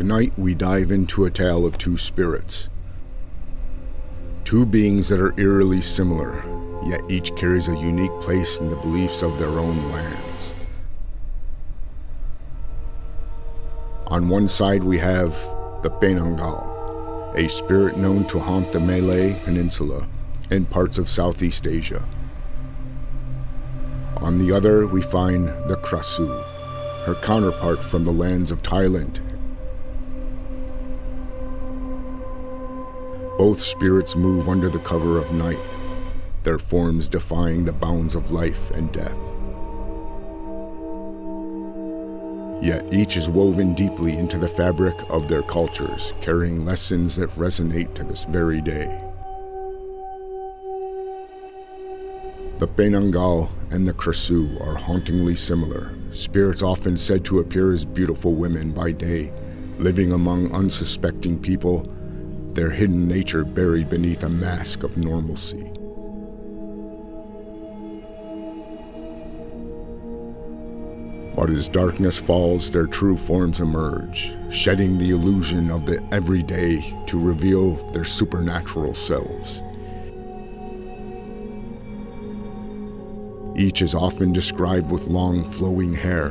Tonight we dive into a tale of two spirits. Two beings that are eerily similar, yet each carries a unique place in the beliefs of their own lands. On one side we have the Penanggal, a spirit known to haunt the Malay Peninsula and parts of Southeast Asia. On the other we find the Krasue, her counterpart from the lands of Thailand. Both spirits move under the cover of night, their forms defying the bounds of life and death. Yet each is woven deeply into the fabric of their cultures, carrying lessons that resonate to this very day. The Penanggal and the Krasue are hauntingly similar, spirits often said to appear as beautiful women by day, living among unsuspecting people, their hidden nature buried beneath a mask of normalcy. But as darkness falls, their true forms emerge, shedding the illusion of the everyday to reveal their supernatural selves. Each is often described with long flowing hair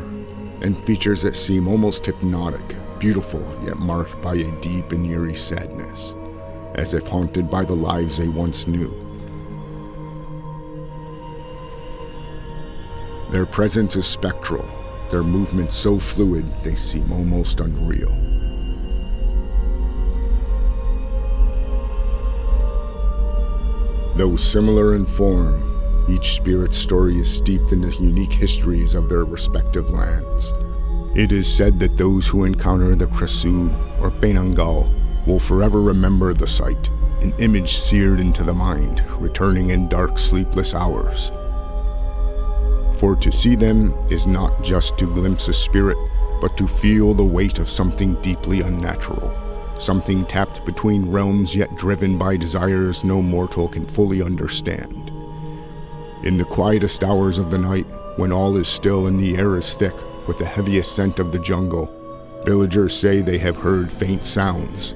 and features that seem almost hypnotic, beautiful yet marked by a deep and eerie sadness, as if haunted by the lives they once knew. Their presence is spectral, their movements so fluid they seem almost unreal. Though similar in form, each spirit's story is steeped in the unique histories of their respective lands. It is said that those who encounter the Krasue or Penanggal will forever remember the sight, an image seared into the mind, returning in dark, sleepless hours. For to see them is not just to glimpse a spirit, but to feel the weight of something deeply unnatural, something tapped between realms yet driven by desires no mortal can fully understand. In the quietest hours of the night, when all is still and the air is thick with the heaviest scent of the jungle, villagers say they have heard faint sounds,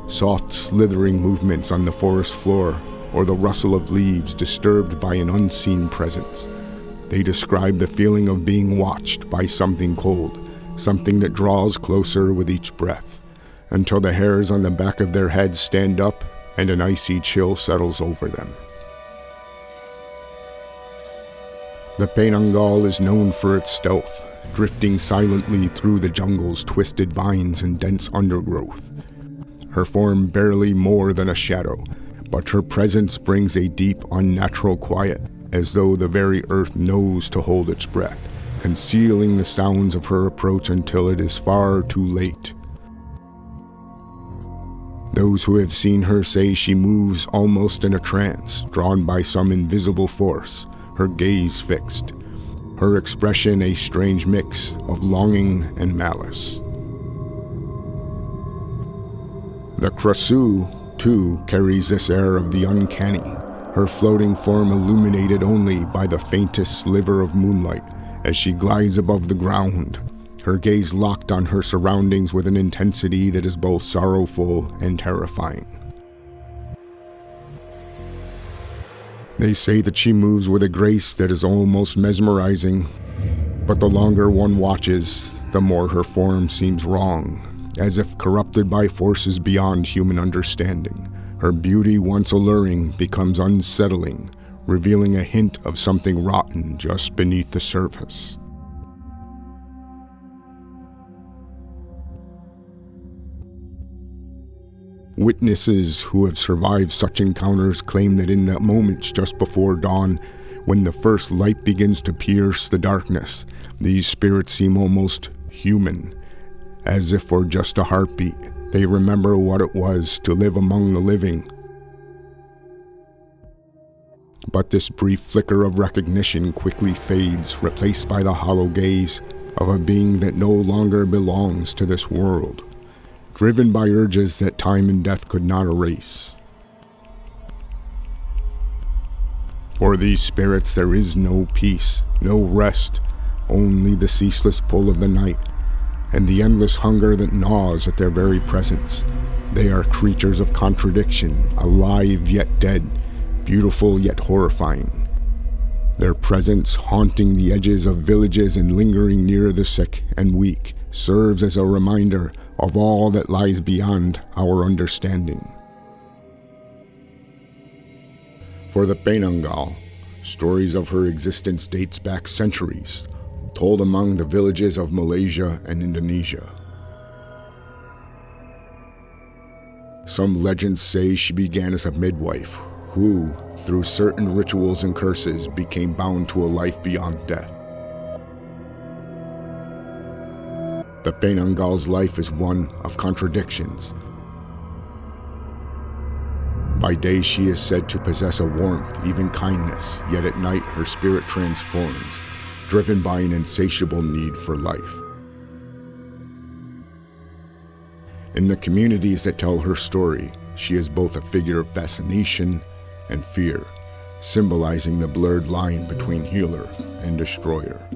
soft slithering movements on the forest floor, or the rustle of leaves disturbed by an unseen presence. They describe the feeling of being watched by something cold, something that draws closer with each breath, until the hairs on the back of their heads stand up and an icy chill settles over them. The Penanggal is known for its stealth, drifting silently through the jungle's twisted vines and dense undergrowth. Her form barely more than a shadow, but her presence brings a deep, unnatural quiet, as though the very earth knows to hold its breath, concealing the sounds of her approach until it is far too late. Those who have seen her say she moves almost in a trance, drawn by some invisible force, her gaze fixed, her expression a strange mix of longing and malice. The Krasue, too, carries this air of the uncanny, her floating form illuminated only by the faintest sliver of moonlight as she glides above the ground, her gaze locked on her surroundings with an intensity that is both sorrowful and terrifying. They say that she moves with a grace that is almost mesmerizing, but the longer one watches, the more her form seems wrong, as if corrupted by forces beyond human understanding. Her beauty, once alluring, becomes unsettling, revealing a hint of something rotten just beneath the surface. Witnesses who have survived such encounters claim that in the moments just before dawn, when the first light begins to pierce the darkness, these spirits seem almost human, as if for just a heartbeat, they remember what it was to live among the living. But this brief flicker of recognition quickly fades, replaced by the hollow gaze of a being that no longer belongs to this world, driven by urges that time and death could not erase. For these spirits there is no peace, no rest, only the ceaseless pull of the night, and the endless hunger that gnaws at their very presence. They are creatures of contradiction, alive yet dead, beautiful yet horrifying. Their presence, haunting the edges of villages and lingering near the sick and weak, serves as a reminder of all that lies beyond our understanding. For the Penanggal, stories of her existence dates back centuries, told among the villages of Malaysia and Indonesia. Some legends say she began as a midwife who, through certain rituals and curses, became bound to a life beyond death. The Penanggal's life is one of contradictions. By day she is said to possess a warmth, even kindness, yet at night her spirit transforms, driven by an insatiable need for life. In the communities that tell her story, she is both a figure of fascination and fear, symbolizing the blurred line between healer and destroyer.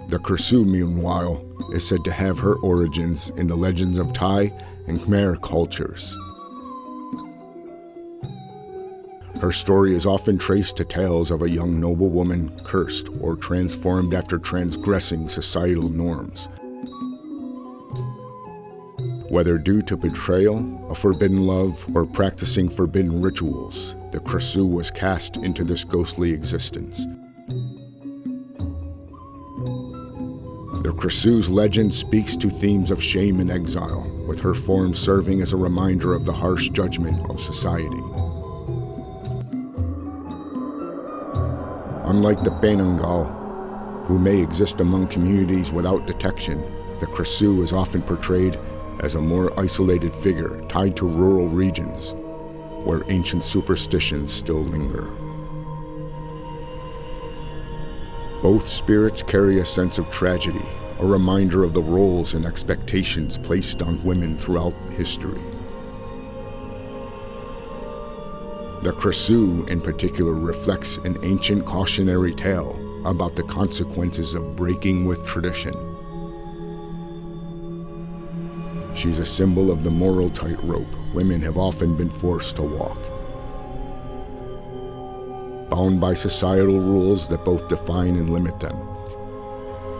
The Krasue, meanwhile, is said to have her origins in the legends of Thai and Khmer cultures. Her story is often traced to tales of a young noblewoman cursed or transformed after transgressing societal norms. Whether due to betrayal, a forbidden love, or practicing forbidden rituals, the Krasue was cast into this ghostly existence. The Krasue's legend speaks to themes of shame and exile, with her form serving as a reminder of the harsh judgment of society. Unlike the Penanggal, who may exist among communities without detection, the Krasue is often portrayed as a more isolated figure tied to rural regions where ancient superstitions still linger. Both spirits carry a sense of tragedy, a reminder of the roles and expectations placed on women throughout history. The Krasue, in particular, reflects an ancient cautionary tale about the consequences of breaking with tradition. She's a symbol of the moral tightrope women have often been forced to walk. Bound by societal rules that both define and limit them.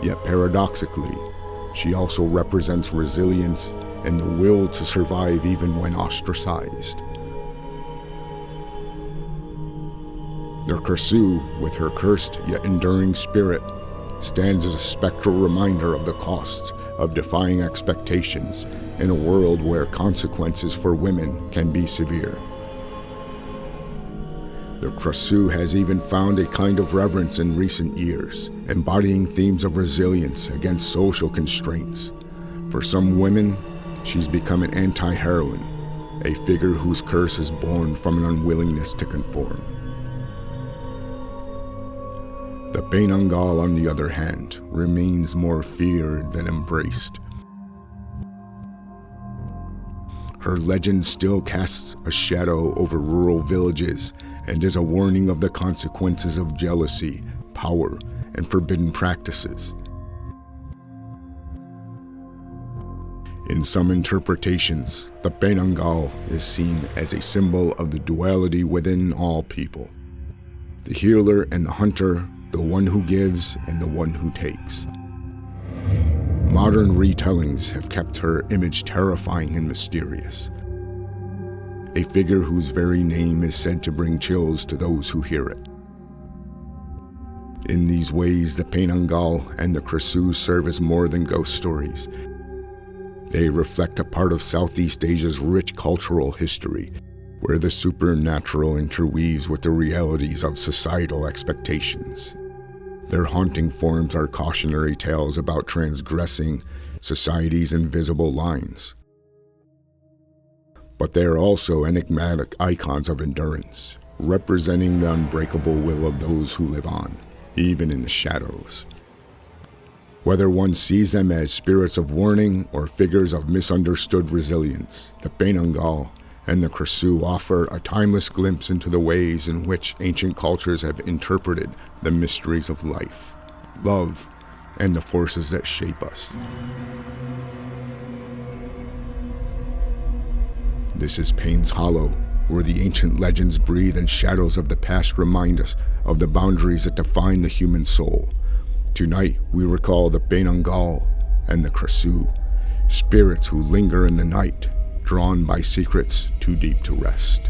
Yet paradoxically, she also represents resilience and the will to survive even when ostracized. The Krasue, with her cursed yet enduring spirit, stands as a spectral reminder of the costs of defying expectations in a world where consequences for women can be severe. The Krasue has even found a kind of reverence in recent years, embodying themes of resilience against social constraints. For some women, she's become an anti-heroine, a figure whose curse is born from an unwillingness to conform. The Penanggal, on the other hand, remains more feared than embraced. Her legend still casts a shadow over rural villages and is a warning of the consequences of jealousy, power, and forbidden practices. In some interpretations, the Penanggal is seen as a symbol of the duality within all people. The healer and the hunter, the one who gives and the one who takes. Modern retellings have kept her image terrifying and mysterious. A figure whose very name is said to bring chills to those who hear it. In these ways, the Penanggal and the Krasue serve as more than ghost stories. They reflect a part of Southeast Asia's rich cultural history, where the supernatural interweaves with the realities of societal expectations. Their haunting forms are cautionary tales about transgressing society's invisible lines. But they are also enigmatic icons of endurance, representing the unbreakable will of those who live on, even in the shadows. Whether one sees them as spirits of warning or figures of misunderstood resilience, the Penanggal and the Krasue offer a timeless glimpse into the ways in which ancient cultures have interpreted the mysteries of life, love, and the forces that shape us. This is Payne's Hollow, where the ancient legends breathe and shadows of the past remind us of the boundaries that define the human soul. Tonight, we recall the Penanggal and the Krasue, spirits who linger in the night, drawn by secrets too deep to rest.